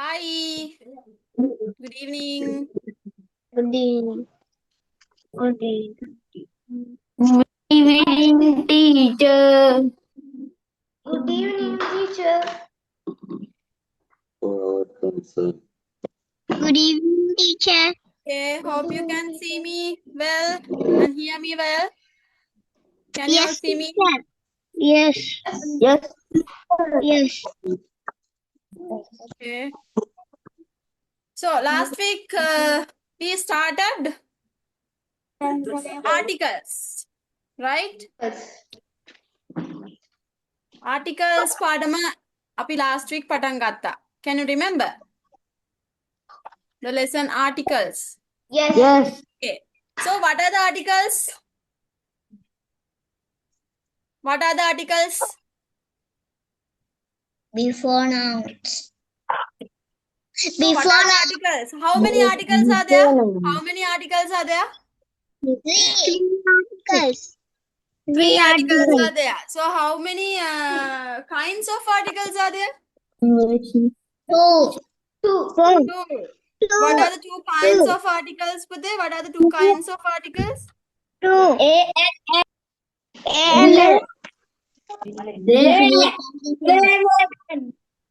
Hi. Good evening. Good evening. Good evening. Good evening, teacher. Good evening, teacher. Good evening, teacher. Okay, hope you can see me well and hear me well. Can you all Yes, see me? teacher. Yes. Yes. Yes. Okay. So last week we started articles, right? Articles padama api last week patan gatta. Can you remember the lesson articles? Yes. Yes. Okay. So what are the articles? What are the articles? Before nouns. So what Before are the nouns. articles? How many articles are there? How many articles are there? Three articles. Three Three articles articles. are there. So how many kinds of articles are there? Two. Two. Two. What Two. are the two kinds of articles, Pute? What are the two kinds of articles? Two. A and L.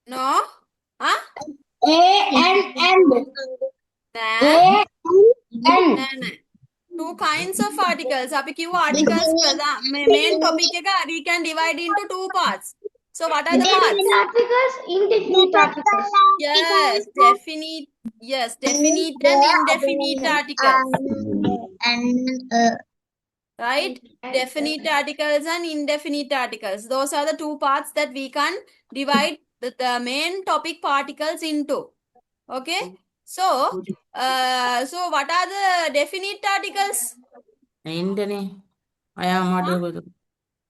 No? Huh? A and N. Nah. A and Nah, nah. Two kinds of articles. අපි කිව්ව articles main topic එක we can divide into two parts. So what are the parts? Definite articles, indefinite articles. Yes, definite. Yes, definite and indefinite articles. And Right? Definite articles and indefinite articles. Those are the two parts that we can divide the main topic particles into. Okay? So, so what are the definite articles? Huh?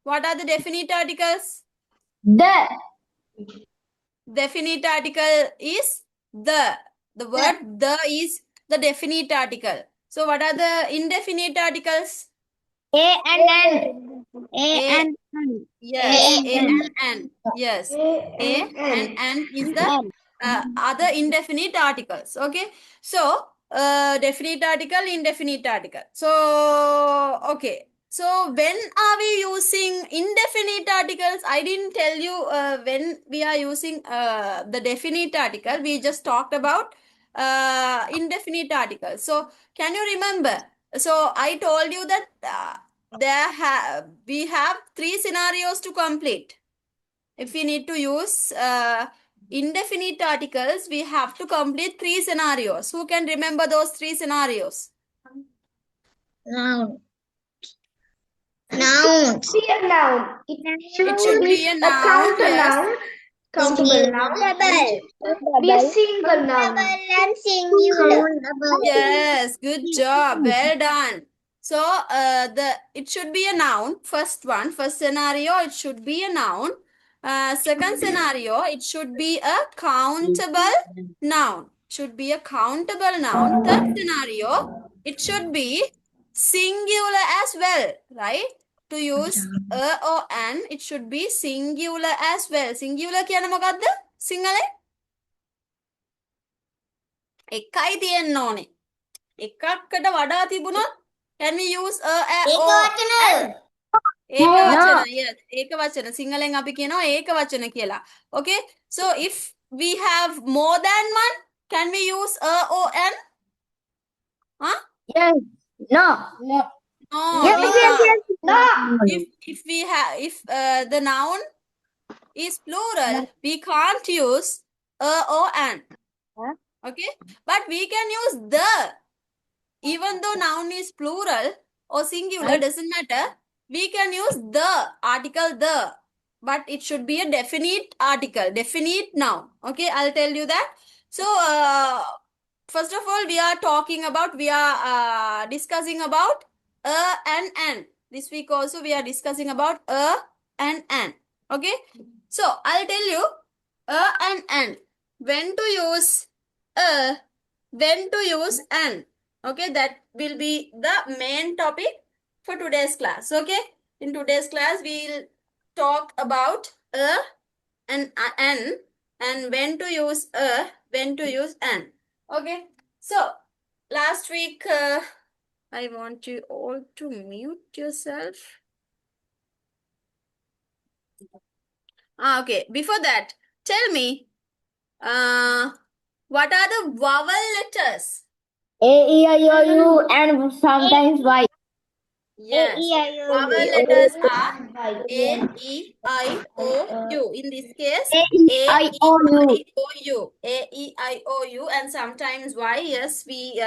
What are the definite articles? The. Definite article is the. The word the is the definite article. So what are the indefinite articles? A and N. A A, and N. yes, A N. and N. Yes, A and N is the other indefinite articles. Okay, so definite article, indefinite article. So okay, so when are we using indefinite articles? I didn't tell you when we are using the definite article. We just talked about indefinite articles. So can you remember? So I told you that we have three scenarios to complete. If we need to use indefinite articles, we have to complete three scenarios. Who can remember those three scenarios? Noun. Noun. Be a noun. It should be a A noun, counter yes. noun, countable noun, be a single noun. And singular. Yes, good job. Well done. So it should be a noun. First scenario, it should be a noun. Second scenario, it should be a countable noun. Should be a countable noun. Third scenario, it should be singular as well, right? To use a or an, it should be singular as well. Singular කියන්නේ මොකක්ද? සිංහලේ? එකයි තියෙන්න ඕනේ. එකකට වඩා තිබුණොත් can we use a or an? ඒක වචන. Yes, ඒක වචන. සිංහලෙන් අපි කියනවා ඒක වචන කියලා. Okay? So if we have more than one, can we use a or an? Huh? Yes. No. No, Yes. we can't. No. If we have the noun is plural, we can't use a or an. Okay? But we can use the. Even though noun is plural or singular, doesn't matter. We can use the article the, but it should be a definite article, definite noun. Okay, I'll tell you that. So, first of all, we are discussing about a and an. This week also we are discussing about a and an. Okay, so I'll tell you a and an. When to use a, when to use an. Okay, that will be the main topic for today's class. Okay, in today's class we'll talk about a and an, and when to use a, when to use an. Okay. So last week, I want you all to mute yourself. Okay. Before that, tell me, what are the vowel letters? A, E, I, O, U, and sometimes Y. Yes. Vowel letters are A, E, I, O, U. In this case, A, E, A, I, E, O, U. I, O, U. A, E, I, O, U. And sometimes Y. Yes, we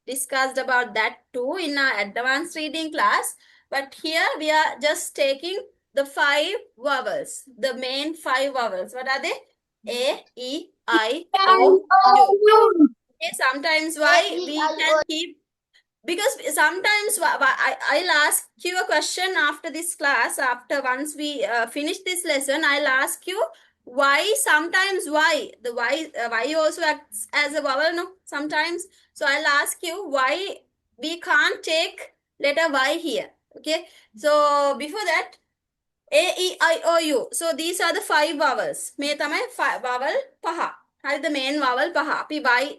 discussed about that too in our advanced reading class. But here we are just taking the 5 vowels, the main 5 vowels. What are they? A, E, I, O, U. Okay, sometimes Y we can keep, because sometimes I'll ask you a question after this class. After once we finish this lesson, I'll ask you why sometimes Y. The Y also acts as a vowel, no? Sometimes. So I'll ask you why we can't take letter Y here. Okay. So before that, A, E, I, O, U. So these are the 5 vowels. මේ තමයි vowel පහ. හරිද? main vowel පහ.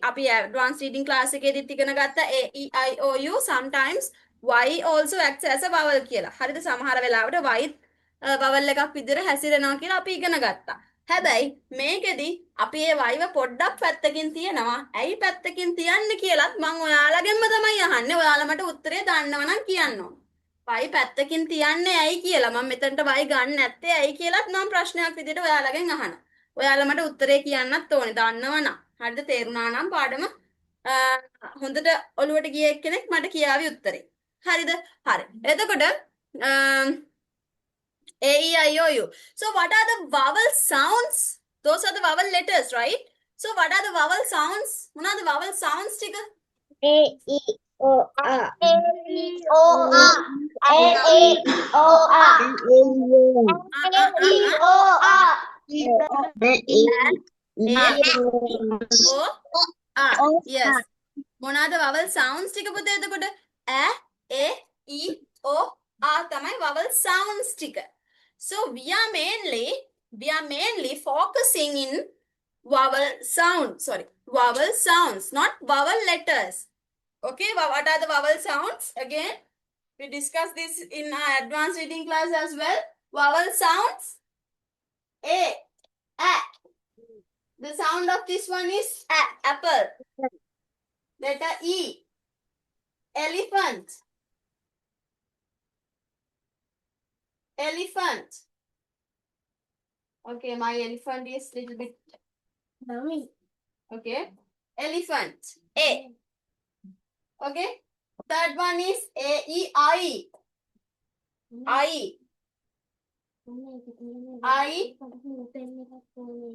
අපි advanced reading class එකේදීත් ඉගෙන ගත්තා A, E, I, O, U. Sometimes Y also acts as a vowel කියලා. හරිද? සමහර වෙලාවට Y vowel එකක් විදිහට හැසිරෙනවා කියලා අපි ඉගෙන ගත්තා. හැබැයි මේකෙදි අපි ඒ Y ව පොඩ්ඩක් පැත්තකින් තියනවා. ඇයි පැත්තකින් තියන්නේ කියලාත් මම ඔයාලගෙන්ම තමයි අහන්නේ. ඔයාලා මට උත්තරේ දන්නව නම් කියන්න ඕන. වයි පැත්තකින් තියන්නේ ඇයි කියලා මම මෙතනට වයි ගන්න නැත්තේ ඇයි කියලාත් මම ප්‍රශ්නයක් විදිහට ඔයාලගෙන් අහනවා. ඔයාලා මට උත්තරේ කියන්නත් ඕනේ. දන්නවනම්. හරිද? තේරුණා නම් පාඩම හොඳට ඔලුවට ගිය එක්කෙනෙක් මට කියාවි උත්තරේ. හරිද? හරි. එතකොට A, E, I, O, U. So what are the vowel sounds? Those are the vowel letters, right? So what are the vowel sounds? මොනවාද vowel sounds ටික? A, E, O, R. A, E, O, R. A, E, O, R. A, E, O, R. A, E, O, R. Yes. මොනවාද vowel sounds ටික පුතේ එතකොට? A, E, O, R තමයි vowel sounds ටික. So we are mainly focusing in vowel sounds, not vowel letters. Okay, what are the vowel sounds? Again, we discussed this in our advanced reading class as well. Vowel sounds. A. The sound of this one is A. Apple. Letter E. Elephant. Okay, my elephant is little bit. Okay. Elephant. A. Okay. Third one is A, E, I.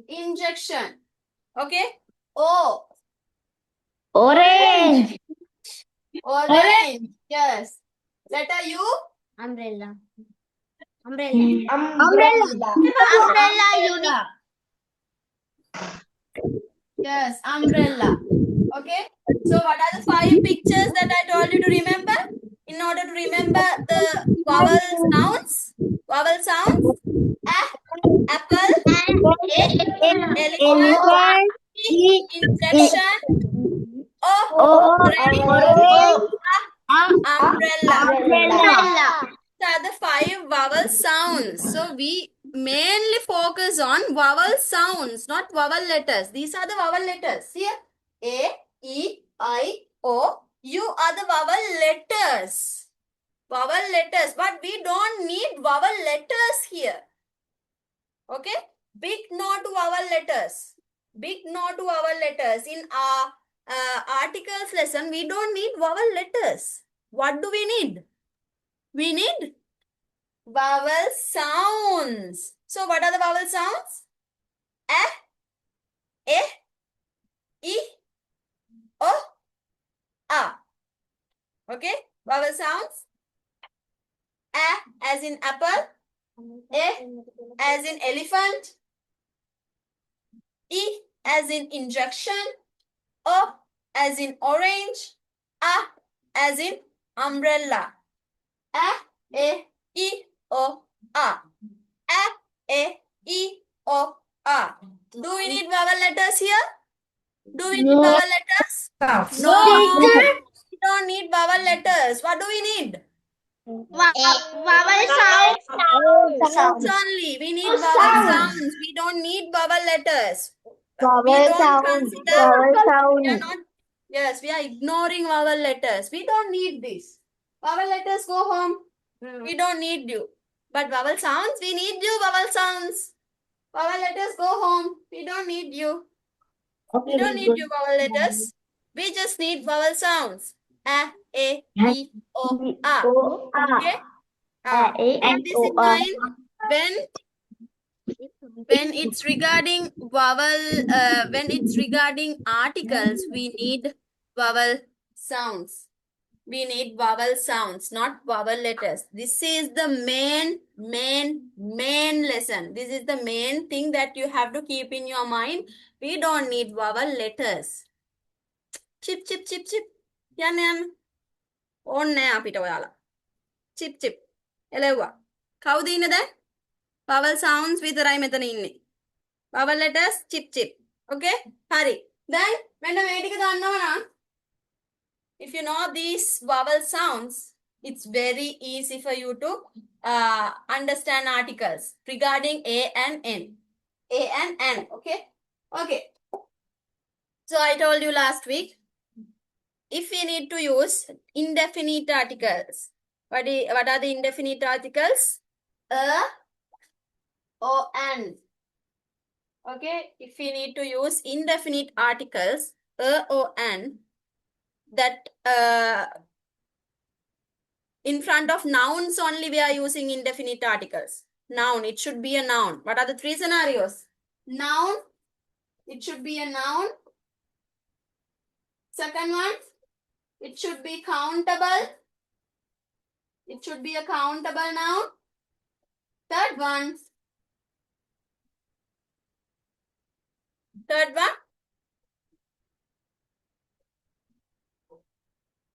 Injection. Okay. O. Orange. Orange. Yes. Letter U. Umbrella. Umbrella. Unit. Yes, umbrella. Okay. So what are the 5 pictures that I told you to remember? In order to remember the vowel sounds. A, apple, A, elephant, E, injection, O, orange, umbrella. These are the 5 vowel sounds. So we mainly focus on vowel sounds, not vowel letters. These are the vowel letters. Here, A, E, I, O, U are the vowel letters. But we don't need vowel letters here. Okay? Big no to vowel letters. In our articles lesson, we don't need vowel letters. What do we need? We need vowel sounds. So what are the vowel sounds? A, E, O, A. Okay? Vowel sounds. A as in apple. A as in elephant. E as in injection. O as in orange. A as in umbrella. A, E, O, A. A, E, O, A. Do we need vowel letters here? Do we need No. vowel letters? No. We don't need vowel letters. What do we need? Vowel sound. Sounds only. We need vowel sounds. We don't need vowel letters. We Vowel don't sound. consider. Vowel We are sound. not. Yes, we are ignoring vowel letters. We don't need this. Vowel letters, go home. We don't need you. But vowel sounds, we need you. Vowel sounds. Vowel letters, go home. We don't need you. We don't need you vowel letters. We just need vowel sounds. A, E, O, A. Okay? Keep this in mind. When it's regarding articles, we need vowel sounds. We need vowel sounds, not vowel letters. This is the main lesson. This is the main thing that you have to keep in your mind. We don't need vowel letters. Chip, chip, chip, chip. Yan, yan. ඕන්න අපිට ඔයාලා. Chip, chip. එලෙව්වා. කවුද ඉන්නේ දැන්? Vowel sounds විතරයි මෙතන ඉන්නේ. Vowel letters, chip, chip. Okay? හරි. දැන් මෙන්න මේ ටික දන්නවනම් if you know these vowel sounds, it's very easy for you to understand articles regarding A and N. A and N, okay? Okay. So I told you last week, if we need to use indefinite articles, what are the indefinite articles? A, O, N. Okay? If we need to use indefinite articles, A, O, N, that in front of nouns only we are using indefinite articles. Noun, it should be a noun. What are the three scenarios? Noun, it should be a noun. Second one, it should be countable. It should be a countable noun. Third one,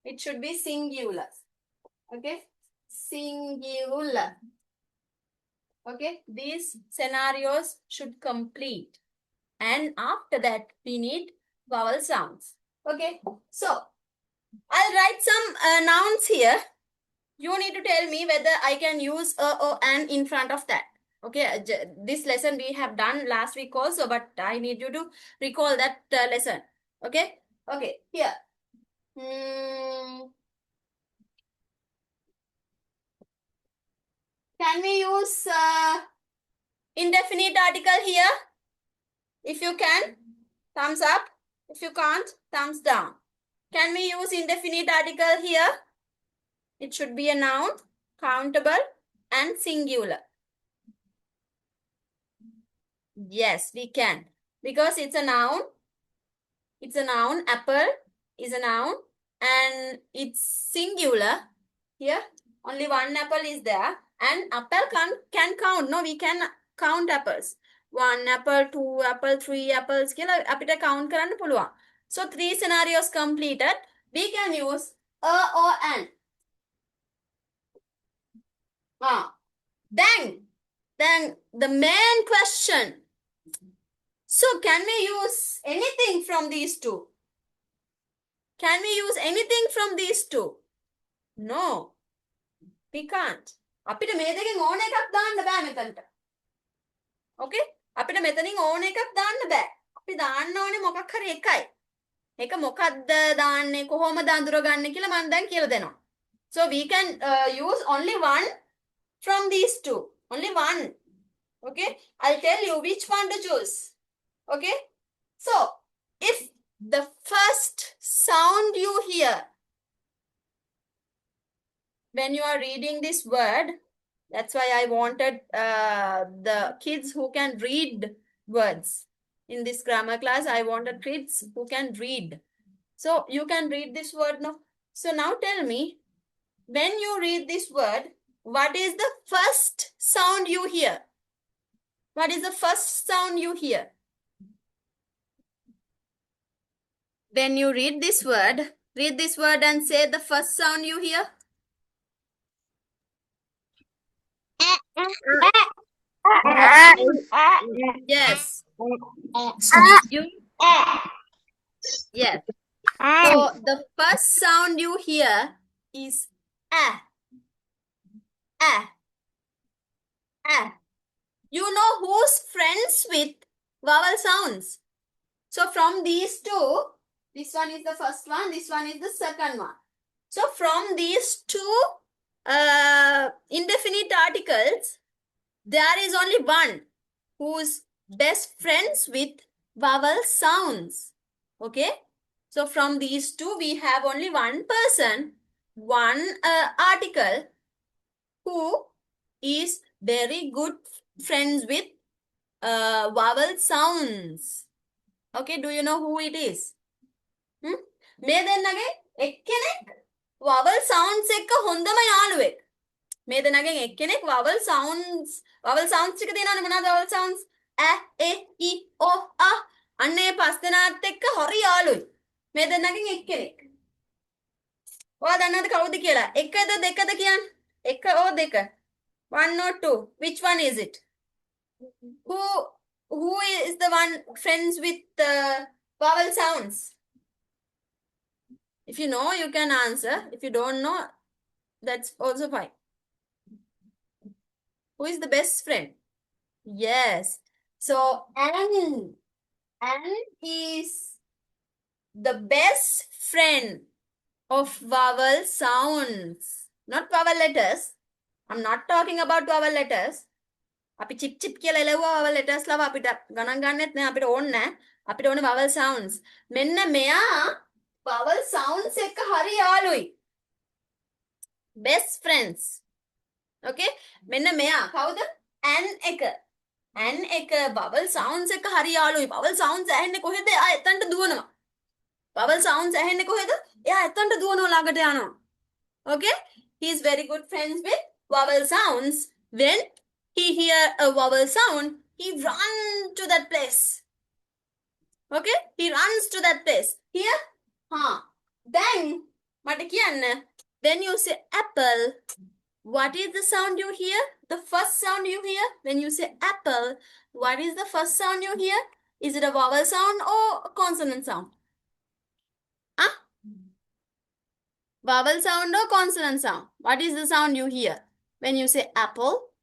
it should be singular. Okay? Singular. Okay? These scenarios should complete. And after that, we need vowel sounds. Okay? So, I'll write some nouns here. You need to tell me whether I can use a, o, an in front of that. Okay? This lesson we have done last week also, but I need you to recall that lesson. Okay? Okay. Here. Can we use indefinite article here? If you can, thumbs up. If you can't, thumbs down. Can we use indefinite article here? It should be a noun, countable, and singular. Yes, we can. Because it's a noun. It's a noun. Apple is a noun. And it's singular. Here, only one apple is there. And apple can count. No, we can count apples. 1 apple, 2 apple, 3 apples. අපිට count කරන්න පුළුවන්. So 3 scenarios completed. We can use a or an. Then the main question. So can we use anything from these two? Can we use anything from these two? No. We can't. අපිට මේ දෙකෙන් ඕන එකක් දාන්න බෑ මෙතනට. Okay? අපිට මෙතනින් ඕන එකක් දාන්න බෑ. අපි දාන්න ඕනේ මොකක් හරි එකයි. ඒක මොකක්ද දාන්නේ කොහොමද අඳුරගන්නේ කියලා මම දැන් කියලා දෙනවා. So we can use only one from these two. Only one. Okay? I'll tell you which one to choose. Okay? So, if the first sound you hear when you are reading this word, that's why I wanted the kids who can read words. In this grammar class, I wanted kids who can read. So, you can read this word now. So, now tell me, when you read this word, what is the first sound you hear? What is the first sound you hear? When you read this word and say the first sound you hear. Yes. You, yes. So the first sound you hear is a. A. A. You know who's friends with vowel sounds? So from these two, this one is the first one, this one is the second one. So from these two indefinite articles, there is only one who's best friends with vowel sounds. Okay? So from these two, we have only one person, one article who is very good friends with vowel sounds. Okay, do you know who it is? මේ දෙන්නගේ එක්කෙනෙක් vowel sounds එක හොඳම යාළුවෙක්. මේ දෙන්නගෙන් එක්කෙනෙක් vowel sounds ටික තියෙනවනේ මොනවද vowel sounds? ä, e, i, o, a. අන්න ඒ පස් දෙනාත් එක්ක හරි යාළුයි. මේ දෙන්නගෙන් එක්කෙනෙක්. ඔයා දන්නවද කවුද කියලා? එකද දෙකද කියන්නේ? එක or දෙක? 1 or 2? Which one is it? Who is the one friends with vowel sounds? If you know, you can answer. If you don't know, that's also fine. Who is the best friend? Yes. So, Anne is the best friend of vowel sounds. Not vowel letters. I'm not talking about vowel letters. අපි chip chip කියලා එළවුවා vowel letters ලව අපිට ගණන් ගන්නෙත් නෑ අපිට ඕනේ නෑ අපිට ඕනේ vowel sounds මෙන්න මෙයා vowel sounds එක්ක හරි යාළුයි best friends okay මෙන්න මෙයා කවුද an එක vowel sounds එක්ක හරි යාළුයි vowel sounds ඇහෙන්නේ කොහෙද එයා එතනට දුවනවා vowel sounds ඇහෙන්නේ කොහෙද එයා එතනට දුවනවා ළඟට යනවා okay he is very good friends with vowel sounds when he hear a vowel sound, he run to that place. Okay? He runs to that place. Here? Then, when you say apple, what is the sound you hear? The first sound you hear? When you say apple, what is the first sound you hear? Is it a vowel sound or a consonant sound? Vowel sound or consonant sound? What is the sound you hear? When you say apple?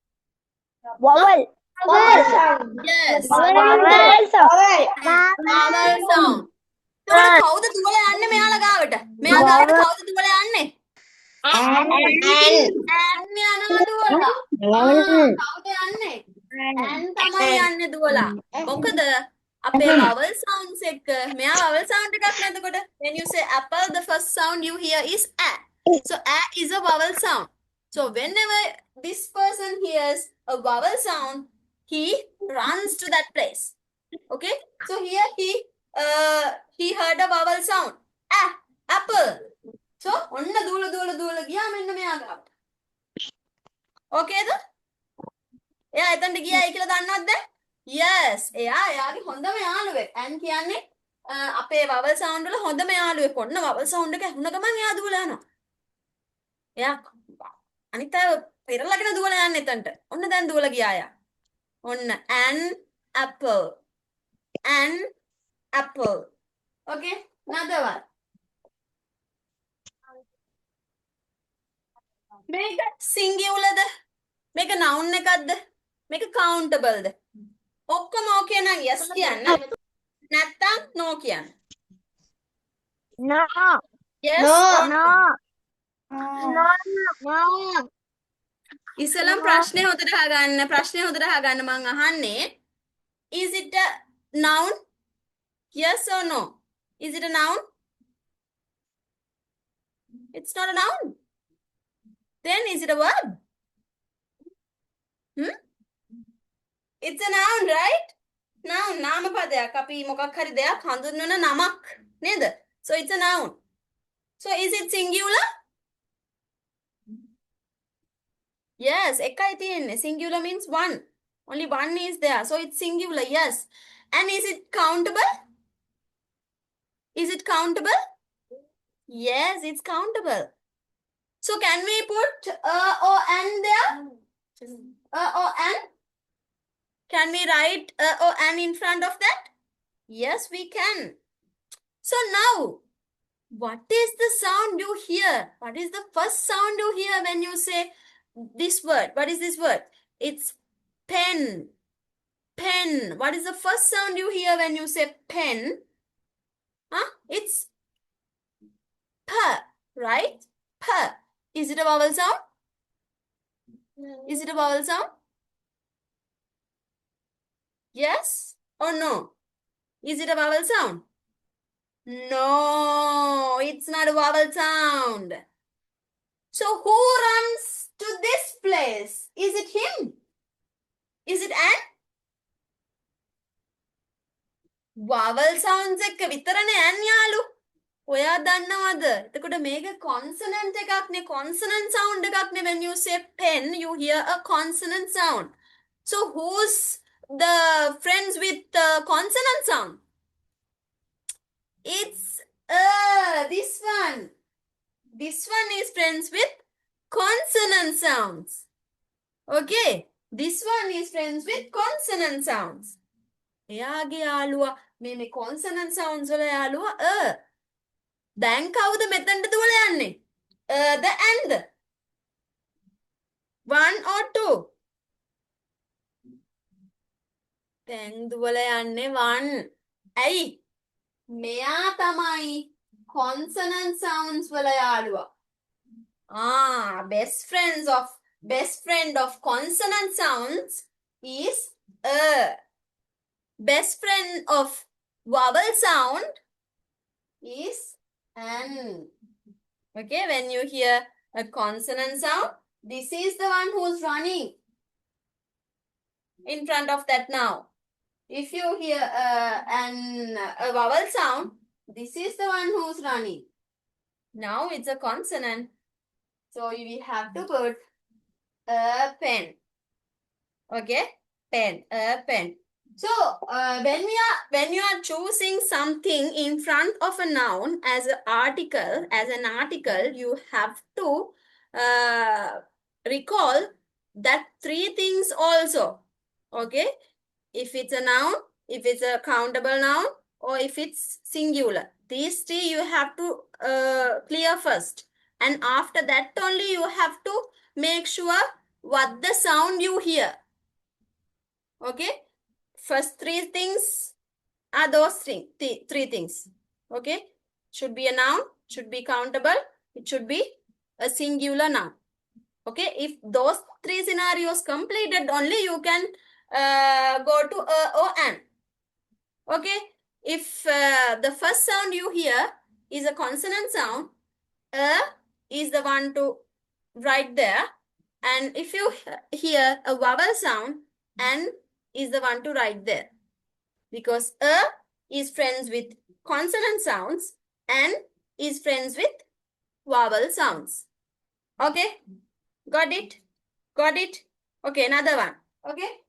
Vowel. Yes. Vowel sound. Vowel sound. කවුද දුවලා යන්නේ මෙයාලා ගාවට? මෙයා ගාවට කවුද දුවලා යන්නේ? An. යනවා දුවලා. කවුද යන්නේ? An තමයි යන්නේ දුවලා. මොකද අපේ vowel sounds එක මෙයා vowel sound එකක් නේද? When you say apple, the first sound you hear is a. So a is a vowel sound. So whenever this person hears a vowel sound, he runs to that place. Okay? So here he heard a vowel sound. Apple. So onna dula ගියා මෙන්න මෙයා ගාවට. Okay ද? එයා එතනට ගියායි කියලා දන්නවද? Yes. එයාගේ හොඳම යාළුවෙක්. and කියන්නේ අපේ vowel sound වල හොඳම යාළුවෙක්. ඔන්න vowel sound එක ඇහුණ ගමන් එයා දුවලා යනවා. එයා අනිත් අය පෙරලගෙන දුවලා යන්නේ එතනට. ඔන්න දැන් දුවලා ගියා යා. ඔන්න an apple. An apple. Okay? Another one. මේක singular ද? මේක noun එකක්ද? මේක countable ද? ඔක්කොම okay නම් yes කියන්න. නැත්තම් no කියන්න. No. Yes. No. ඉස්සෙල්ලම ප්‍රශ්නේ හොඳට අහගන්න මං අහන්නේ is it a noun? Yes or no? Is it a noun? It's not a noun. Then is it a verb? It's a noun, right? Noun, නාමපදයක්. අපි මොකක් හරි දෙයක් හඳුන්වන නමක් නේද? So it's a noun. So is it singular? Yes, එකයි තියෙන්නේ. Singular means one. Only one is there. So it's singular, yes. And is it countable? Is it countable? Yes, it's countable. So can we put or an there? Or an? Can we write or an in front of that? Yes, we can. So now, what is the sound you hear? What is the first sound you hear when you say this word? What is this word? It's pen. Pen. What is the first sound you hear when you say pen? Huh? It's p, right? P. Is it a vowel sound? Is it a vowel sound? Yes or no? Is it a vowel sound? No, it's not a vowel sound. So who runs to this place? Is it him? Is it an? Vowel sounds එක විතරනේ an යාලු. ඔයා දන්නවද? එතකොට මේක consonant එකක් නේ, consonant sound එකක් නේ. When you say pen, you hear a consonant sound. So who's the friends with the consonant sound? It's this one. This one is friends with consonant sounds. Okay. This one is friends with consonant sounds. එයාගේ යාළුවා මේ consonant sounds වල යාළුවා දැන් කවුද මෙතනට දුවලා යන්නේ? The and. One or two? දැන් දුවලා යන්නේ one. ඇයි? මෙයා තමයි consonant sounds වල යාළුවා. Best friend of consonant sounds is a. Best friend of vowel sound is an. Okay, when you hear a consonant sound, this is the one who's running in front of that now. If you hear a vowel sound, this is the one who's running. Now it's a consonant. So we have to put a pen. Okay, pen, a pen. So when you are choosing something in front of a noun as an article, you have to recall that three things also. Okay, if it's a noun, if it's a countable noun, or if it's singular, these three you have to clear first, and after that only you have to make sure what the sound you hear. Okay. First three things are those three things. Okay. Should be a noun, should be countable, it should be a singular noun. Okay. If those three scenarios completed, only you can go to a or an. Okay. If the first sound you hear is a consonant sound, a is the one to write there. And if you hear a vowel sound, an is the one to write there, because a is friends with consonant sounds and is friends with vowel sounds. Okay, got it? Okay, another one. Okay.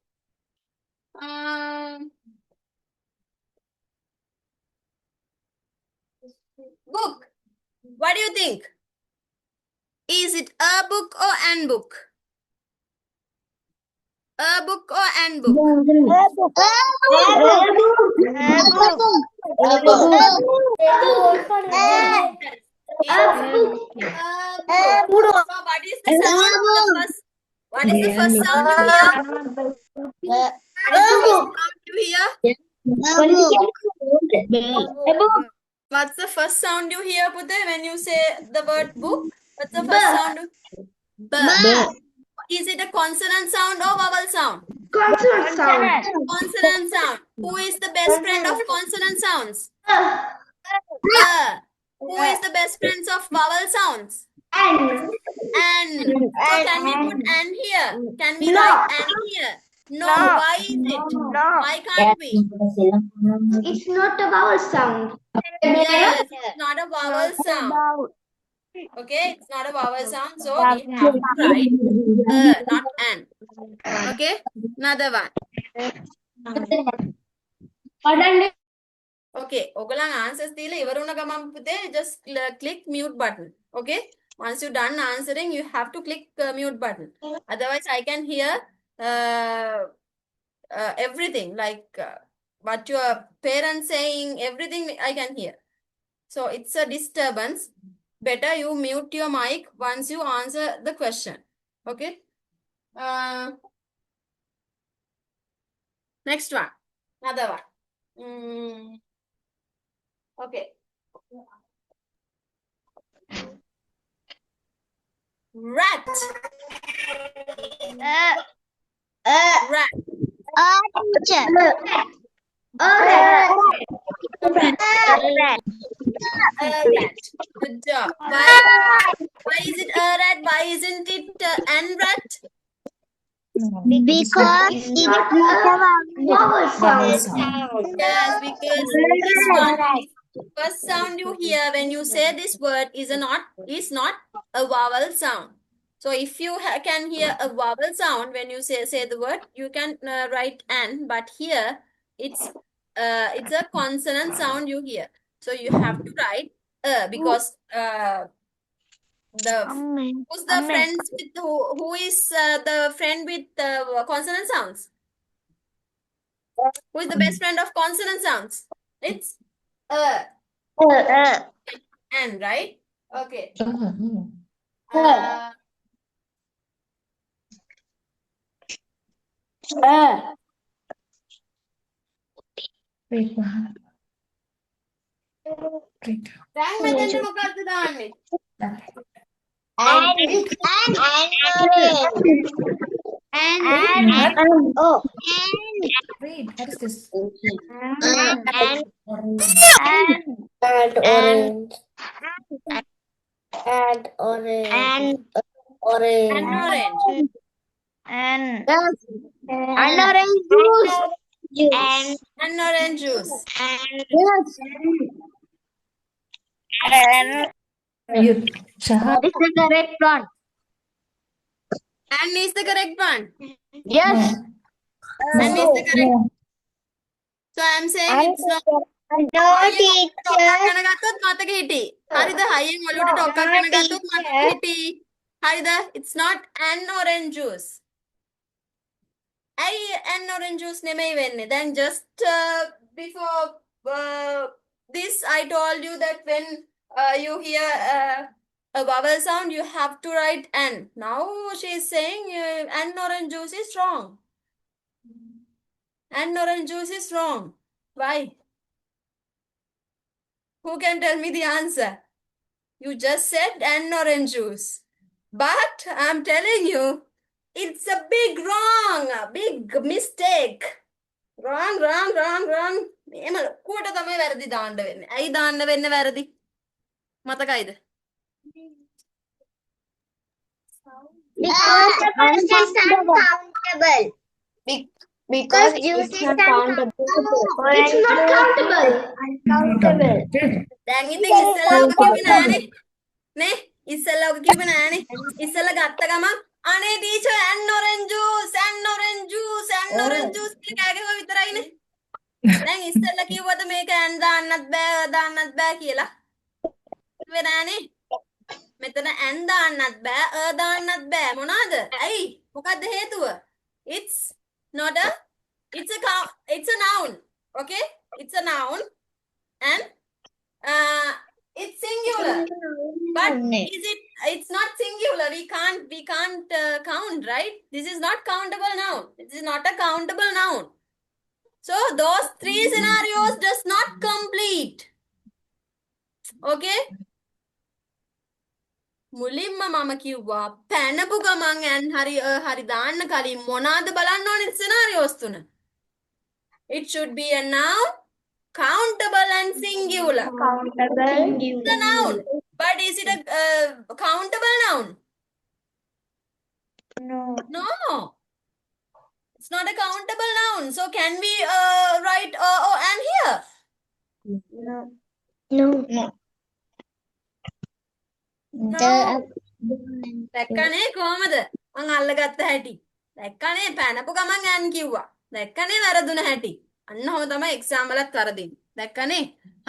Book. What do you think? Is it a book or an book? A book or an book? What is the sound? What is the first sound you hear? What's the first sound you hear, Pute, when you say the word book? What's the first sound? B. Is it a consonant sound or vowel sound? Consonant sound. Consonant sound. Who is the best friend of consonant sounds? Who is the best friends of vowel sounds? N. So can we put an here? Can we write an here? No. Why is it? Why can't we? It's not a vowel sound. Yes, it's not a vowel sound. Okay, it's not a vowel sound, so we have to write not an. Okay, another one. Okay, ඔගලන් answers දීලා ඉවර වුණ ගමන් පුතේ just click mute button. Okay, once you're done answering, you have to click mute button. Otherwise, I can hear everything, like what your parents saying, everything I can hear. So it's a disturbance. Better you mute your mic once you answer the question. Okay. Next one. Another one. Okay. Rat. Rat. teacher. A rat. Good job. Why? Why is it a rat? Why isn't it an rat? Because it's vowel sound. Yes, because this one, first sound you hear when you say this word is not a vowel sound. So if you can hear a vowel sound when you say the word, you can write an. But here it's a consonant sound you hear. So you have to write because who's the friends with who is the friend with consonant sounds? Who is the best friend of consonant sounds? It's and, right? Okay. දැන් මෙතෙන්ට මොකක්ද දාන්නේ? Wait, what is this? And orange. And Orange juice. And orange juice. You, Shahad. It's the correct one. And is the correct one. Yes. And is the correct. So I am saying it's not. No teacher. කන ගත්තොත් මතක හිටි. හරිද? හයියෙන් ඔලුවට ඩොක්කක් කන ගත්තොත් මතක හිටි. හරිද? It's not an orange juice. ඇයි an orange juice නෙමෙයි වෙන්නේ? Then just before this I told you that when you hear a vowel sound you have to write an. Now she is saying an orange juice is wrong. An orange juice is wrong. Why? Who can tell me the answer? You just said an orange juice. But I'm telling you, it's a big wrong, a big mistake. Wrong. එහෙම ලොකුවට තමයි වැරදි දාන්න වෙන්නේ. ඇයි දාන්න වෙන්නේ වැරදි? මතකයිද? Because the juice is uncountable. Because juice is uncountable. It's not countable. Uncountable. දැන් ඉතින් ඉස්සෙල්ලා ඔක කිව්වේ නෑනේ. නේ? ඉස්සෙල්ලා ඔක කිව්වේ නෑනේ. ඉස්සෙල්ලා ගත්ත ගමන් අනේ ටීචර් an orange juice කියලා කෑගහුවා විතරයිනේ. දැන් ඉස්සෙල්ලා කිව්වද මේක an දාන්නත් බෑ කියලා? කිව්වේ නෑනේ. මෙතන an දාන්නත් බෑ දාන්නත් බෑ මොනවාද? ඇයි? මොකද්ද හේතුව? It's a noun. Okay? It's a noun and it's singular. But it's not singular. We can't count, right? This is not countable noun. This is not a countable noun. So those three scenarios does not complete. Okay? මුලින්ම මම කිව්වා පැනපු ගමන් and හරි දාන්න කලින් මොනවාද බලන්න ඕනේ scenarios තුන. It should be a noun, countable and singular. It's a noun. But is it a countable noun? No. It's not a countable noun. So can we write and here? No. දැක්කනේ කොහමද? මං අල්ලගත්ත හැටි. දැක්කනේ පැනපු ගමන් යන් කිව්වා. දැක්කනේ වැරදුන හැටි. අන්න ඔහොම තමයි එක්සාම් වලත් කරදින්නේ. දැක්කනේ?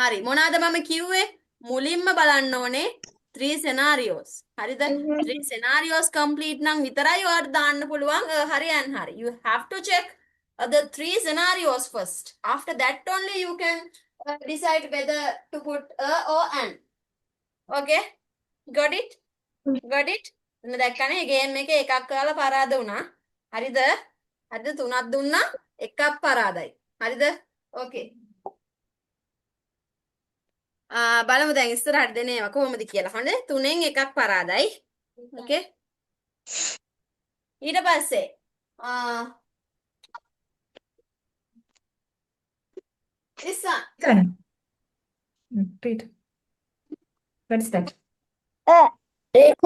හරි. මොනවාද මම කිව්වේ? මුලින්ම බලන්න ඕනේ 3 scenarios. හරිද? 3 scenarios complete නම් විතරයි ඔයාලට දාන්න පුළුවන් හරි and හරි. You have to check the three scenarios first. After that only you can decide whether to put a or an. Okay? Got it? Got it? දැක්කනේ ගේම් එකේ එකක් කරලා පරාද වුණා. හරිද? හරිද? තුනක් දුන්නා එකක් පරාදයි. හරිද? Okay. බලමු දැන් ඉස්සරහට දෙන ඒවා කොහොමද කියලා. හොඳේ? තුනෙන් එකක් පරාදයි. Okay? ඊට පස්සේ this one. Done. Read. What is that? Yes,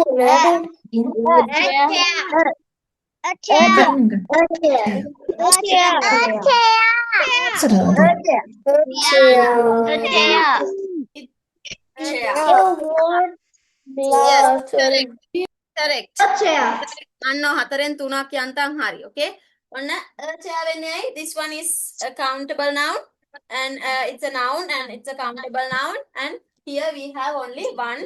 correct. අන්න හතරෙන් තුනක් යන්තම් හරි. Okay? ඔන්න chair වෙන්නේ ඇයි? This one is a countable noun and it's a noun and it's a countable noun and here we have only one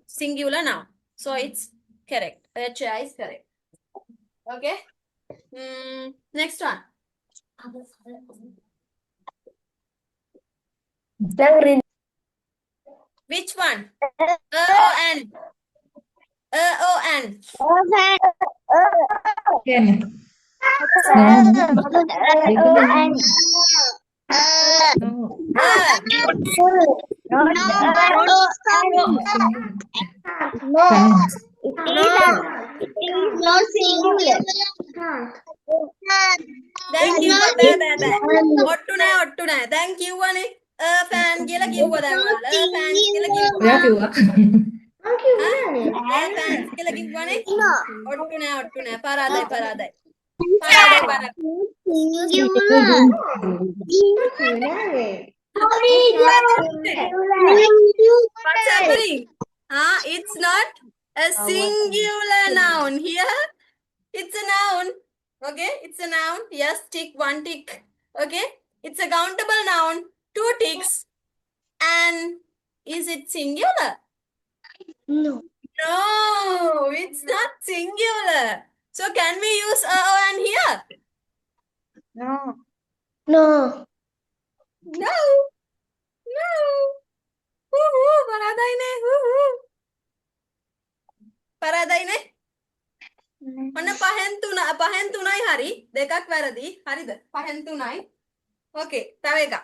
singular noun. So it's correct. Chair is correct. Okay? Next one. Which one? O-N. O-N. Again. Thank you. ඔට්ටු නෑ. දැන් කිව්වනේ. fan කියලා කිව්වා දැන් ඔයාලා. fan කියලා කිව්වා. ඔයා කිව්වා. fan කියලා කිව්වනේ. ඔට්ටු නෑ. පරාදයි. What's happening? It's not a singular noun. Here, it's a noun. Okay, it's a noun. Yes, tick, one tick. Okay, it's a countable noun. 2 ticks. And is it singular? No. No, it's not singular. So can we use and here? No. No. පරාදයිනේ. ඔන්න පහෙන් තුනයි හරි. දෙකක් වැරදි. හරිද? පහෙන් තුනයි. Okay, තව එකක්.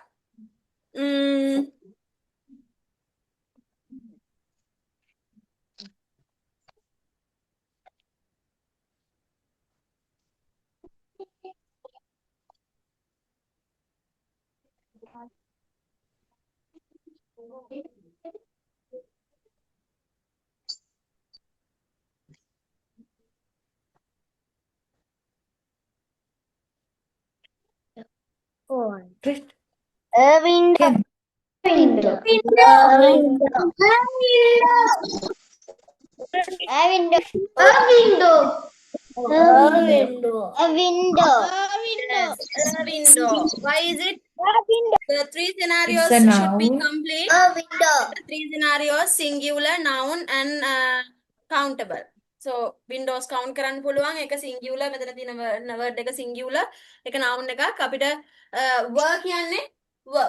Read. Window. Again. Window. Why is it? The 3 scenarios It's a should be noun. complete. Window. The 3 scenarios singular, noun and countable. So windows count කරන්න පුළුවන්. එක singular මෙතන තියෙන word එක singular. එක noun එකක්. අපිට were කියන්නේ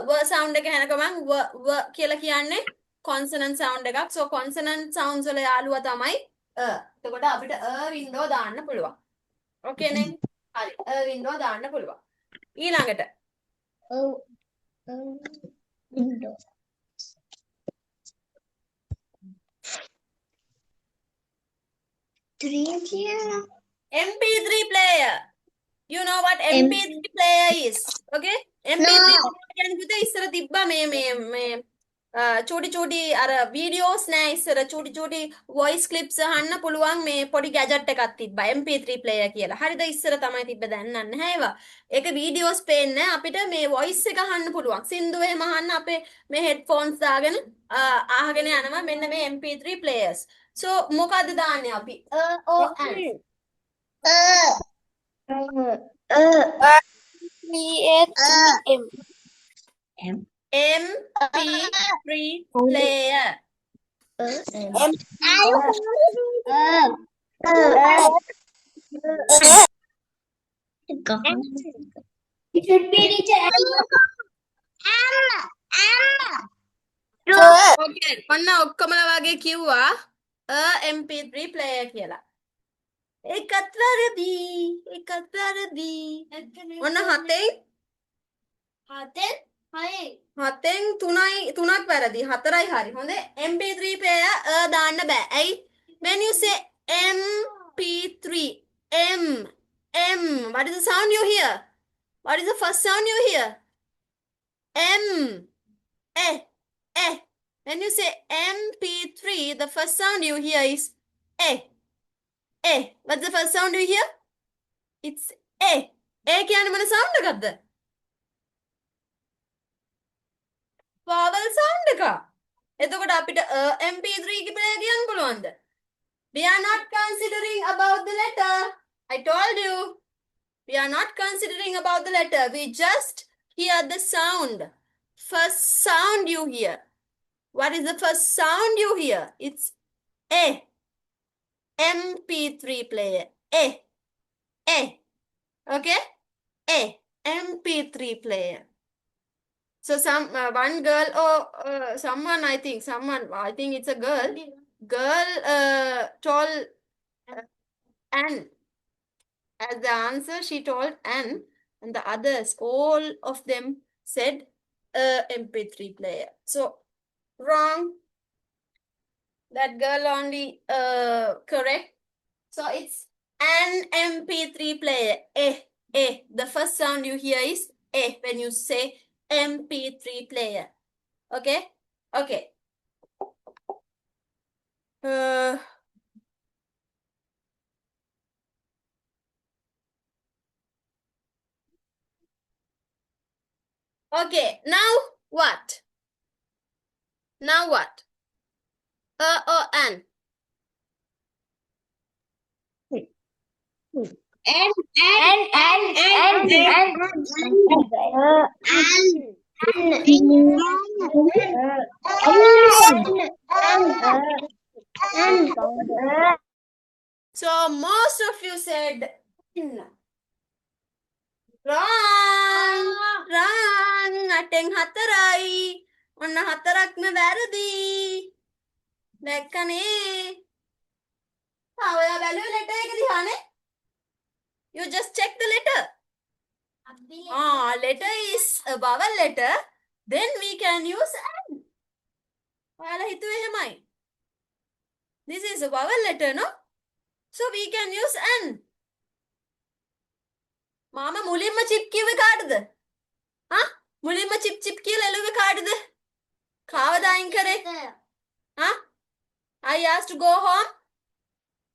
were sound එක එන ගමන් were කියලා කියන්නේ consonant sound එකක්. So consonant sounds වල යාළුවා තමයි එතකොට අපිට window දාන්න පුළුවන්. Okay නේ? හරි. window දාන්න පුළුවන්. ඊළඟට Window. MP3 player. You know what MP3 player is? Okay? MP3 කියන්නේ පුතේ ඉස්සර තිබ්බා මේ චූටි අර වීඩියෝස් නෑ ඉස්සර චූටි voice clips අහන්න පුළුවන් මේ පොඩි gadget එකක් තිබ්බා MP3 player කියලා. හරිද ඉස්සර තමයි තිබ්බ දැන් නැහැ ඒවා. ඒක වීඩියෝස් පේන්නේ අපිට මේ voice එක අහන්න පුළුවන්. සින්දු එහෙම අහන්න අපේ මේ headphones දාගෙන අහගෙන යනවා මෙන්න මේ MP3 players. So මොකද්ද දාන්නේ අපි? O and MP3 player. It should be teacher. Okay. ඔන්න ඔක්කොමලා වගේ කිව්වා MP3 player කියලා. ඒකත් වැරදි. ඒකත් වැරදි. ඔන්න හතෙන් තුනක් වැරදි. හතරයි හරි. හොඳේ. MP3 player දාන්න බෑ. ඇයි? When you say MP3, what is the sound you hear? What is the first sound you hear? M. When you say MP3, the first sound you hear is A. What's the first sound you hear? It's A. කියන්නේ මොන sound එකක්ද? vowel sound එක. එතකොට අපිට MP3 කියලා කියන්න පුළුවන්ද? We are not considering about the letter. I told you. We are not considering about the letter. We just hear the sound. First sound you hear. What is the first sound you hear? It's A. MP3 player. A. Okay? A. MP3 player. So one girl or someone, I think it's a girl. Girl told Anne. As the answer, she told Anne, and the others, all of them said MP3 player. So wrong. That girl only correct. So it's an MP3 player. A. The first sound you hear is A when you say MP3 player. Okay? Okay. Okay, now what? Or an? So most of you said wrong. අටෙන් හතරයි. ඔන්න හතරක්ම වැරදි. දැක්කනේ. ඔයා බැලුවේ letter එක දිහානේ. You just check the letter. Letter is a vowel letter. Then we can use an. ඔයාලා හිතුවේ එහෙමයි. This is a vowel letter, no? So we can use an. මාම මුලින්ම chip කිව්වේ කාටද? මුලින්ම chip කියලා එළුවේ කාටද? කාවද අයින් කරේ? I asked to go home.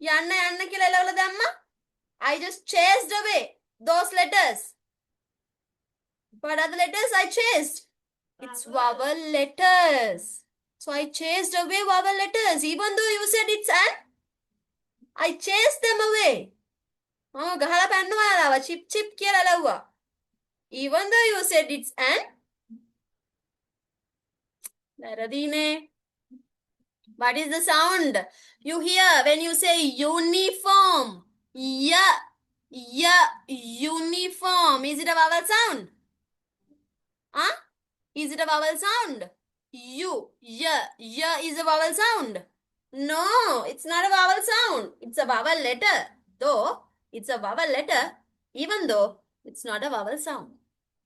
යන්න කියලා එළවල දැම්මා. I just chased away those letters. What are the letters I chased? It's vowel letters. So I chased away vowel letters. Even though you said it's an, I chased them away. ගහලා පැන්නුවා යාළුවා. chip කියලා එළවුවා. Even though you said it's an, වැරදිනේ. What is the sound you hear when you say uniform? Uniform. Is it a vowel sound? Is it a vowel sound? Is a vowel sound? No, it's not a vowel sound. It's a vowel letter. Though it's a vowel letter, even though it's not a vowel sound.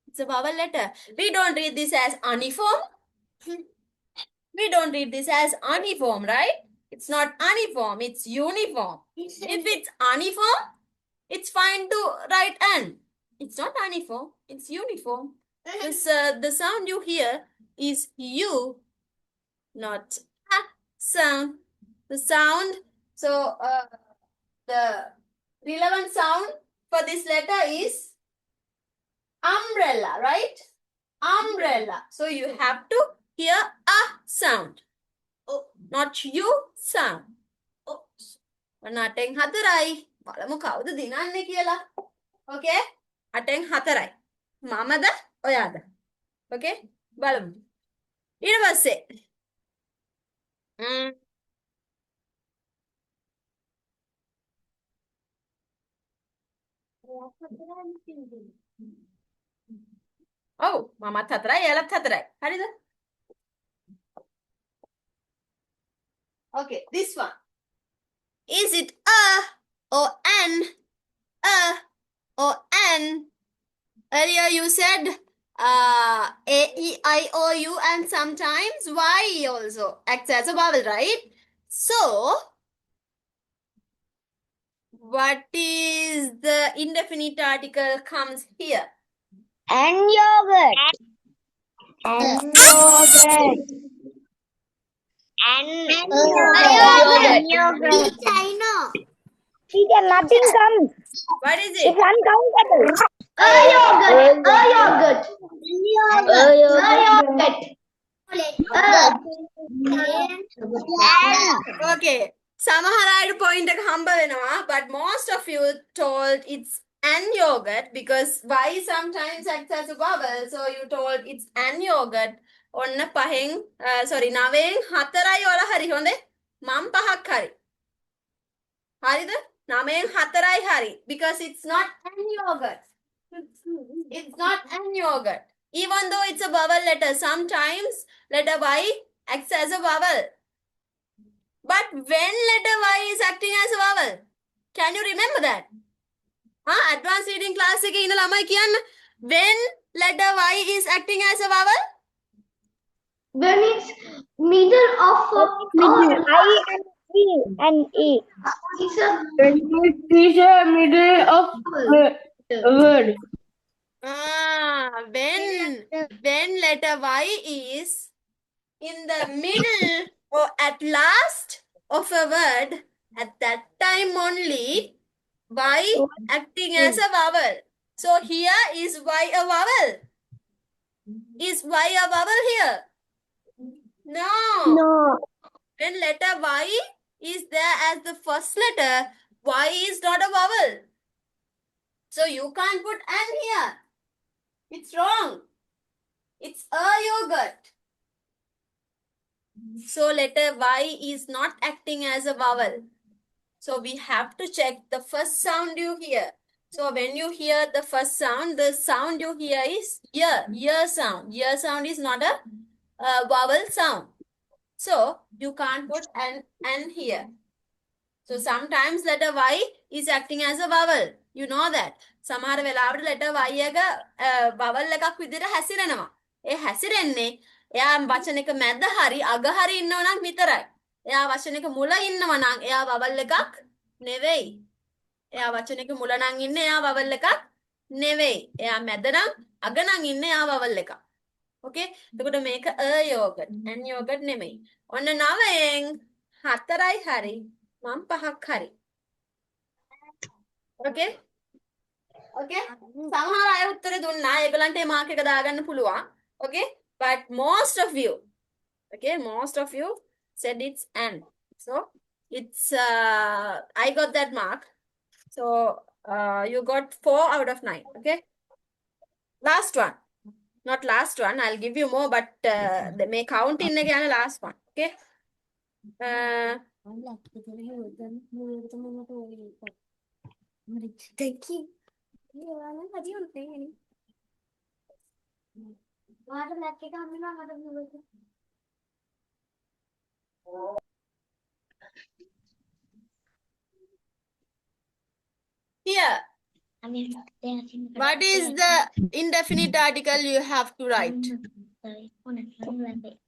It's a vowel letter. We don't read this as uniform. We don't read this as uniform, right? It's not uniform, it's uniform. If it's uniform, it's fine to write an. It's not uniform, it's uniform. The sound you hear is U, not A sound. The sound, so the relevant sound for this letter is umbrella, right? Umbrella. So you have to hear a sound. Not you sound. අටෙන් හතරයි. බලමු කවුද දිනන්නේ කියලා. Okay? අටෙන් හතරයි. මමද ඔයාද? Okay? බලමු. ඊට පස්සේ ඔව් මමත් 4යි එයාලත් 4යි. හරිද? Okay, this one. Is it a or an? A or an? Earlier you said A, E, I, O, U and sometimes Y also acts as a vowel, right? So, what is the indefinite article comes here? And yogurt. And yogurt. And yogurt. I know. Teacher, nothing comes. What is It's it? uncountable. A yogurt. A yogurt. A yogurt. Okay. සමහර අයට point එක හම්බ වෙනවා, but most of you told it's an yogurt because Y sometimes acts as a vowel, so you told it's an yogurt. ඔන්න 9න් 4යි වල හරි හොඳේ. මම 5ක් හරි. හරිද? 9න් 4යි හරි because it's not an yogurt. It's not an yogurt. Even though it's a vowel letter, sometimes letter Y acts as a vowel. But when letter Y is acting as a vowel, can you remember that? Advanced reading class එකේ ඉන්න ළමයි කියන්න. When letter Y is acting as a vowel? When it's middle of a I and E. it's a Teacher, middle of word. When letter Y is in the middle or at last of a word, at that time only Y acting as a vowel. So here is Y a vowel? Is Y a vowel here? No. When letter Y is there as the first letter, Y is not a vowel. So you can't put an here. It's wrong. It's a yogurt. So letter Y is not acting as a vowel. So we have to check the first sound you hear. So when you hear the first sound, the sound you hear is ear sound. Ear sound is not a vowel sound. So you can't put an here. So sometimes letter Y is acting as a vowel. You know that. සමහර වෙලාවට letter Y එක vowel එකක් විදිහට හැසිරෙනවා. ඒ හැසිරෙන්නේ එයා වචනයක මැද හරි අග හරි ඉන්නව නම් විතරයි. එයා වචනයක මුල ඉන්නව නම් එයා vowel එකක් නෙවෙයි. එයා වචනයක මුල නම් ඉන්නේ එයා vowel එකක් නෙවෙයි. එයා මැද නම් අග නම් ඉන්නේ එයා vowel එකක්. Okay? එතකොට මේක a yogurt, an yogurt නෙමෙයි. ඔන්න 9න් 4යි හරි. මම 5ක් හරි. Okay? Okay? සමහර අය උත්තර දුන්නා. ඒගොල්ලන්ට මේ මාක් එක දාගන්න පුළුවන්. Okay? But most of you, okay, most of you said it's an. So it's I got that mark. So you got 4 out of 9. Okay? Last one. Not last one. I'll give you more, but they may count in again last one. Okay? Here, what is the indefinite article you have to write? honorable.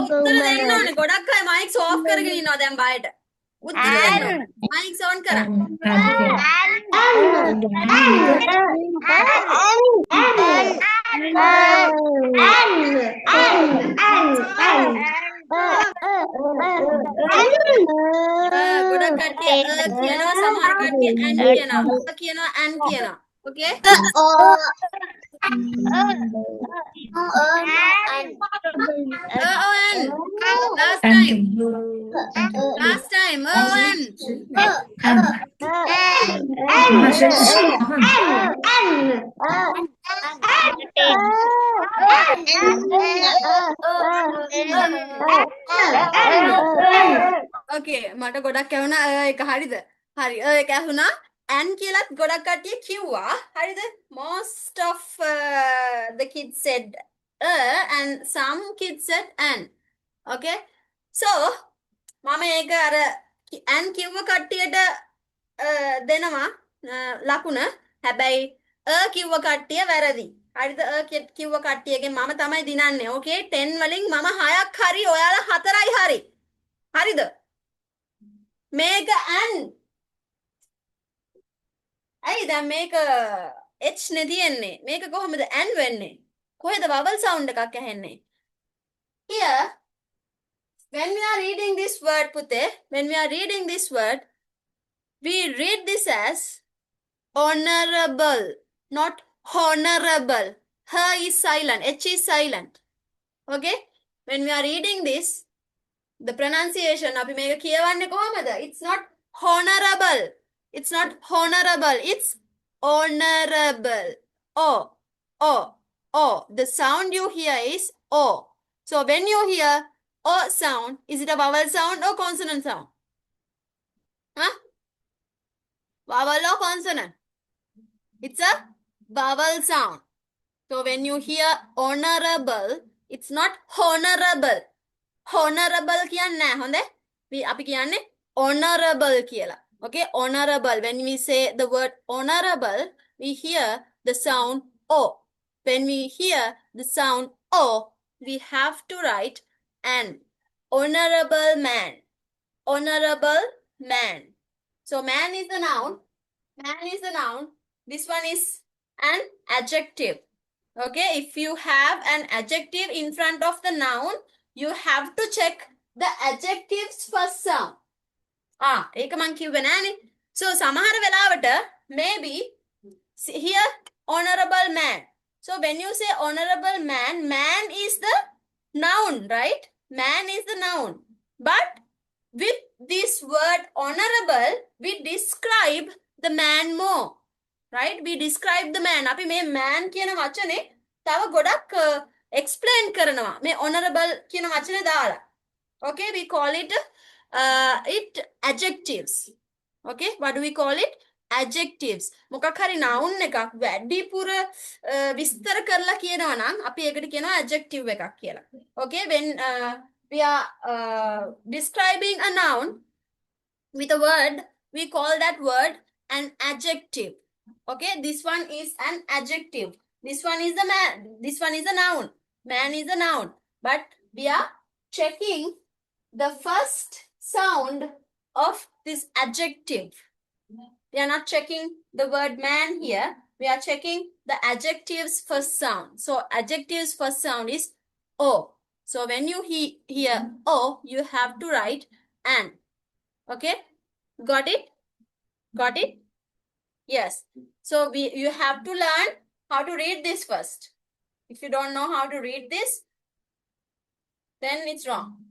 උත්තර දෙන්න ඕනේ. ගොඩක් අය mics off කරගෙන ඉන්නවා දැන් බයට. උත්තර දෙන්න ඕනේ. මයික්ස් ඔන් කරන්න. ගොඩක් කට්ටිය කියනවා සමහර කට්ටිය ඇන් කියනවා. කියනවා ඇන් කියනවා. Okay? O-N. Last And time. you. And you. Last time. O-N. And. Ah, shit. Okay, මට ගොඩක් ඇහුණා ඒක හරිද? හරි. ඒක ඇහුණා and කියලාත් ගොඩක් කට්ටිය කිව්වා. හරිද? Most of the kids said and some kids said and. Okay? So, මම ඒක අර and කිව්ව කට්ටියට දෙනවා ලකුණ. හැබැයි කිව්ව කට්ටිය වැරදි. හරිද? කිව්ව කට්ටියගෙන් මම තමයි දිනන්නේ. Okay? 10 වලින් මම 6ක් හරි ඔයාලා 4යි හරි. හරිද? මේක and. ඇයි දැන් මේක h නේ තියෙන්නේ. මේක කොහොමද and වෙන්නේ? කොහෙද vowel sound එකක් ඇහෙන්නේ? Here, when we are reading this word, Pute, when we are reading this word, we read this as honorable, not honorable. H is silent, H is silent. Okay? When we are reading this, the pronunciation, අපි මේක කියවන්නේ කොහමද? It's not honorable. It's not honorable. It's honorable. O. O. O. The sound you hear is O. So when you hear O sound, is it a vowel sound or consonant sound? Huh? Vowel or consonant? It's a vowel sound. So when you hear honorable, it's not honorable. Honorable කියන්නේ නැහැ හොඳේ. අපි කියන්නේ honorable කියලා. Okay, honorable. When we say the word honorable, we hear the sound O. When we hear the sound O, we have to write an. Honorable man. Honorable man. So man is the noun. Man is the noun. This one is an adjective. Okay, if you have an adjective in front of the noun, you have to check the adjective's first sound. ඒක මං කිව්වේ නෑනේ. So සමහර වෙලාවට maybe here honorable man. So when you say honorable man, man is the noun, right? Man is the noun. But with this word honorable, we describe the man more. Right? We describe the man. අපි මේ man කියන වචනේ තව ගොඩක් explain කරනවා. මේ honorable කියන වචනේ දාලා. Okay, we call it adjectives. Okay, what do we call it? Adjectives. මොකක් හරි noun එකක් වැඩිපුර විස්තර කරලා කියනවා නම් අපි ඒකට කියනවා adjective එකක් කියලා. Okay, when we are describing a noun with a word, we call that word an adjective. Okay, this one is an adjective. This one is the man. This one is a noun. Man is a noun. But we are checking the first sound of this adjective. We are not checking the word man here. We are checking the adjective's first sound. So adjective's first sound is O. So when you hear O, you have to write an. Okay? Got it? Got it? Yes. So you have to learn how to read this first. If you don't know how to read this, then it's wrong.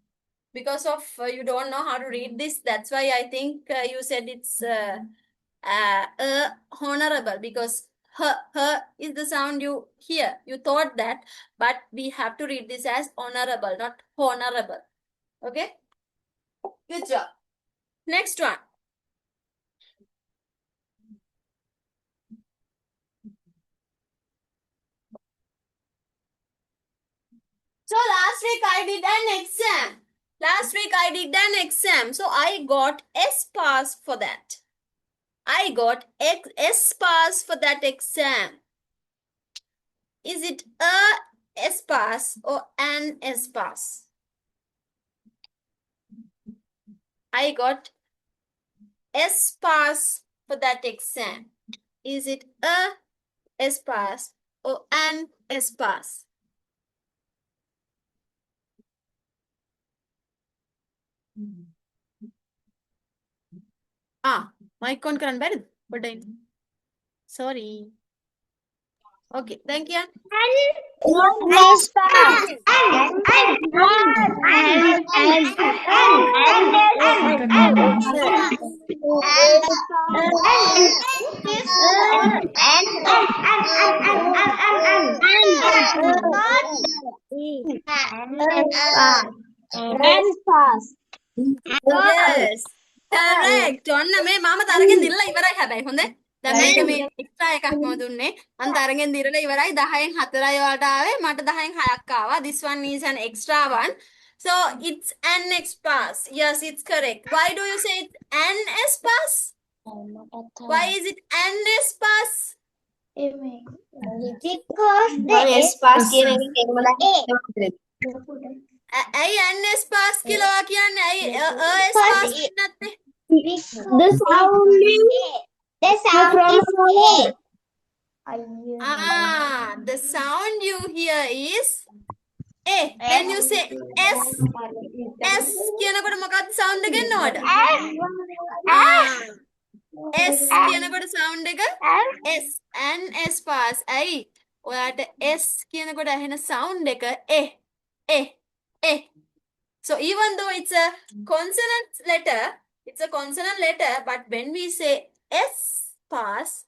Because of you don't know how to read this, that's why I think you said it's honorable, because her is the sound you hear. You thought that, but we have to read this as honorable, not honorable. Okay? Good job. Next one. So last week I did an exam. Last week I did an exam. So I got S pass for that. I got S pass for that exam. Is it a S pass or an S pass? I got S pass for that exam. Is it a S pass or an S pass? Mic on කරන්න බැරිද? පොඩ්ඩක්. Sorry. Okay, thank you. Yes. Correct. ඔන්න මේ මම තරගෙන් දිරලා ඉවරයි හැබැයි හොඳේ. දැන් මේක මේ එක්ස්ට්‍රා එකක් මම දුන්නේ. මම තරගෙන් දිරලා ඉවරයි 10න් 4යි ඔයාලට ආවේ. මට 10න් 6ක් ආවා. This one is an extra one. So it's an S-pass. Yes, it's correct. Why do you say it's an S-pass? Why is it an S-pass? ඇයි an S-pass කියලා ඔයා කියන්නේ? ඇයි S-pass නැත්තේ? The sound The sound you hear is A. When you say S කියනකොට මොකක්ද sound එක එන්නවට? S කියනකොට sound එක S and S pass. ඇයි? ඔයාට S කියනකොට ඇහෙන sound එක A. So even though it's a consonant letter, but when we say S pass,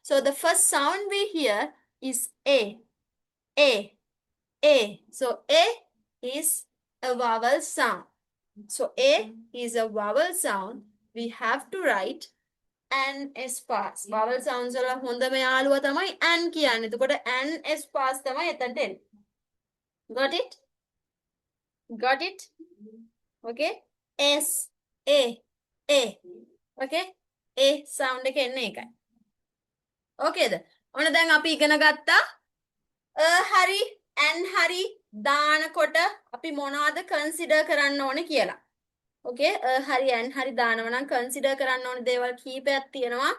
so the first sound we hear is A. So A is a vowel sound. So A is a vowel sound. We have to write an S pass. Vowel sounds වල හොඳම යාළුවා තමයි an කියන්නේ. එතකොට an S pass තමයි එතනට එන්නේ. Got it? Okay? S A. Okay? A sound එක එන්නේ ඒකයි. Okay ද? ඔන්න දැන් අපි ඉගෙන ගත්තා හරි and හරි දානකොට අපි මොනවද consider කරන්න ඕනේ කියලා. Okay? හරි and හරි දානවා නම් consider කරන්න ඕනේ දේවල් කීපයක් තියෙනවා.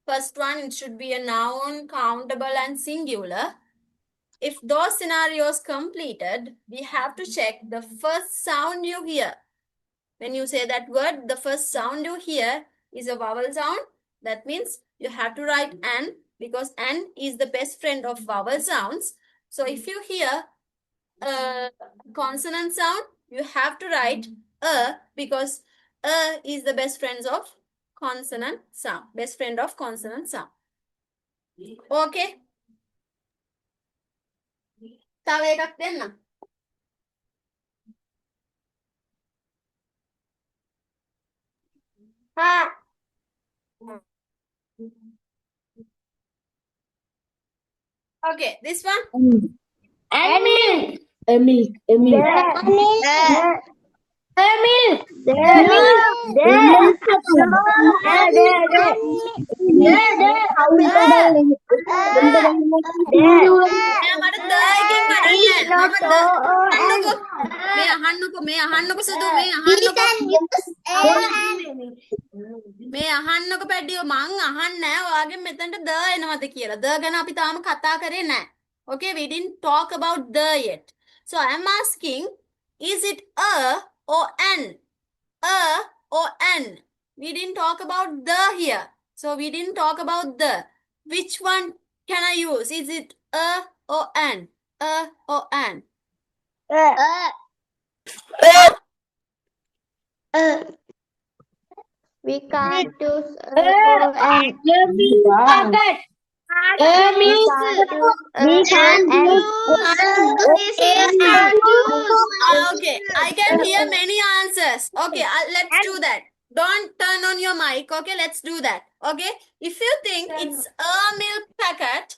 First one, it should be a noun, countable and singular. If those scenarios completed, we have to check the first sound you hear. When you say that word, the first sound you hear is a vowel sound. That means you have to write an, because an is the best friend of vowel sounds. So if you hear a consonant sound, you have to write a, because a is the best friend of consonant sound. Okay. තව එකක් දෙන්න. Okay, this one. මේ අහන්නකො සුදු මේ අහන්නකො පැඩියෝ මං අහන්නේ නැහැ ඔයාගෙන් මෙතනට ද එනවද කියලා. ද ගැන අපි තාම කතා කරේ නැහැ. Okay, we didn't talk about the yet. So I am asking, is it a or an? A or an? We didn't talk about the here. So we didn't talk about the. Which one can I use? Is it a or an? A or an? We can't use Okay, I can hear many answers. Okay, let's do that. Don't turn on your mic. Okay, let's do that. Okay, if you think it's a milk packet,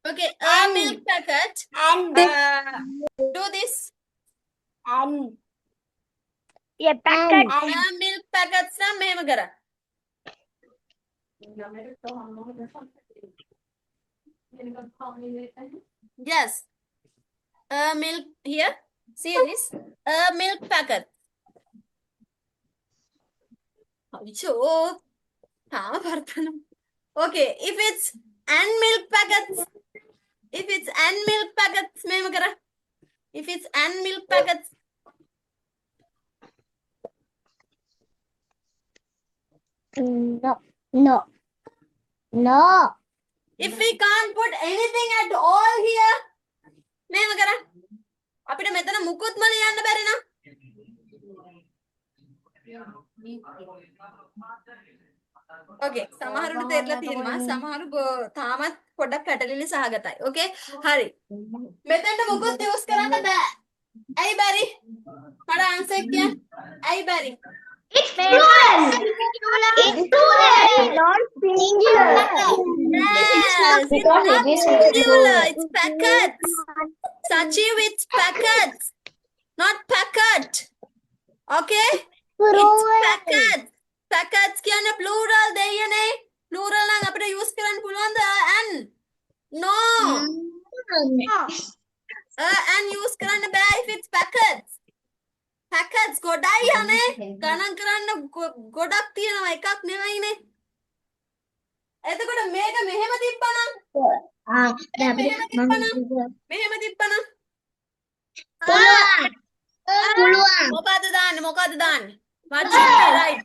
okay, a milk packet, do this. Milk packets na මෙහෙම කරා. Yes. Milk here. See this? A milk packet. Okay, if it's an milk packets, මෙහෙම කරා. If it's an milk packets, No. No. If we can't put anything at all here, මේව කරන්න. අපිට මෙතන මුකුත්ම ලියන්න බැරි නම්. Okay, සමහරුන්ට තේරලා තියෙනවා. සමහරු තාමත් පොඩ්ඩක් පැටලිලි සහගතයි. Okay? හරි. මෙතෙන්ට මුකුත් යූස් කරන්න බෑ. ඇයි බැරි? මට ආන්සර් එක කියන්න. ඇයි බැරි? It's plural. It's plural. Not singular. Yes, it's not singular. It's packets. Sachiv, it's packets. Not packet. Okay? It's packets. Packets කියන්නේ plural දෙයනේ. Plural නම් අපිට use කරන්න පුළුවන්ද and? No. And use කරන්න බෑ if it's packets. Packets ගොඩයි යන්නේ. ගණන් කරන්න ගොඩක් තියෙනවා එකක් නෙවෙයිනේ. එතකොට මේක මෙහෙම තිබ්බනම් මෙහෙම තිබ්බනම් මොකද්ද දාන්නේ what should we write?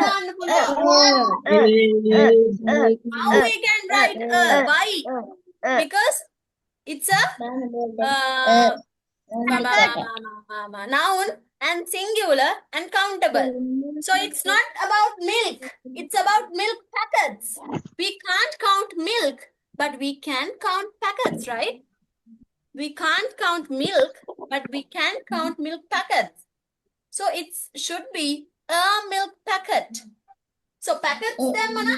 දාන්න පුළුවන්. How we can write why? Because it's a noun and singular and countable. So it's not about milk. It's about milk packets. We can't count milk, but we can count packets, right? We can't count milk, but we can count milk packets. So it should be a milk packet. So packets දැම්මන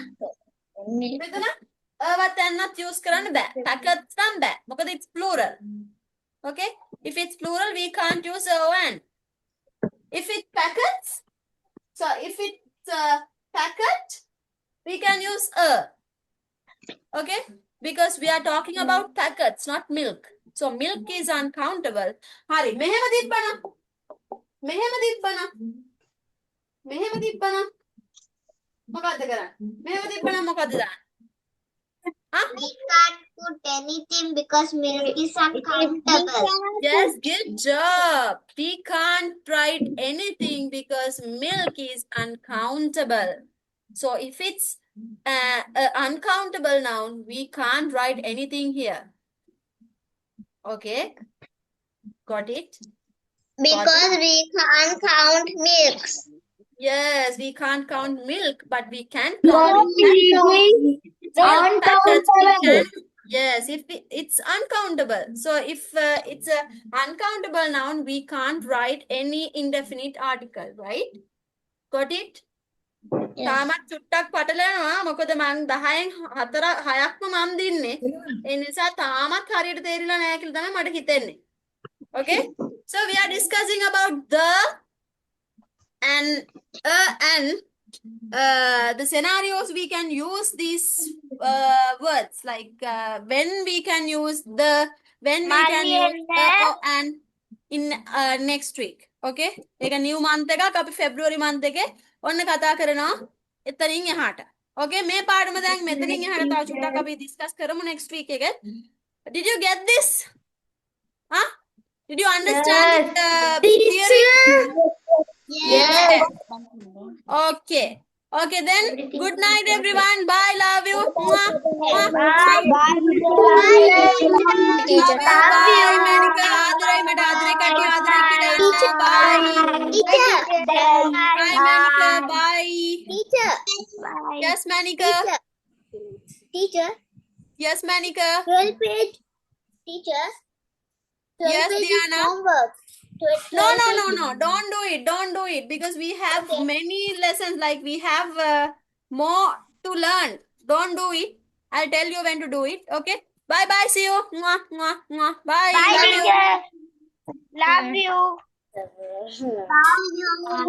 මෙතන what not use කරන්න බෑ. Packets නම් බෑ. මොකද it's plural. Okay? If it's plural, we can't use an. If it's packets, so if it's a packet, we can use a. Okay? Because we are talking about packets, not milk. So milk is uncountable. Hari, මෙහෙම තිබ්බනම් මොකද්ද කරන්නේ? මෙහෙම තිබ්බනම් මොකද්ද දාන්නේ? We can't put anything because milk is uncountable. Yes, good job. We can't write anything because milk is uncountable. So if it's an uncountable noun, we can't write anything here. Okay? Got it? Because we can't count milks. Yes, we can't count milk, but we can count packets. Yes, if it's uncountable. So if it's a uncountable noun, we can't write any indefinite article, right? Got it? තාමත් චුට්ටක් පටලනවා. මොකද මම 10න් 6ක්ම මම දින්නේ. ඒ නිසා තාමත් හරියට තේරිලා නැහැ කියලා තමයි මට හිතෙන්නේ. Okay? So we are discussing about the and the scenarios we can use these words like when we can use the when we can use the and in next week. Okay? ඒක new month එකක් අපි February month එකේ ඔන්න කතා කරනවා එතනින් එහාට. Okay? මේ පාඩම දැන් මෙතනින් එහාට තව චුට්ටක් අපි discuss කරමු next week එකේ. Did you get this? Huh? Did you understand the theory? Yes. Okay. Okay then. Good night everyone. Bye. Love you. Mwah. Mwah. Bye. Bye. Manika. Aadare mata aadare katti aadare kida. Bye. Teacher. Bye Manika. Bye. Teacher. Yes Manika. Teacher. Yes Manika. 12 page. Teacher. 12 Yes page is Diana. homework. No. Don't do it because we have many lessons. Like we have more to learn. Don't do it. I'll tell you when to do it. Okay. Bye. See you. Mwah, mwah, mwah. Bye. Bye, Love you. teacher. Love you. Love you.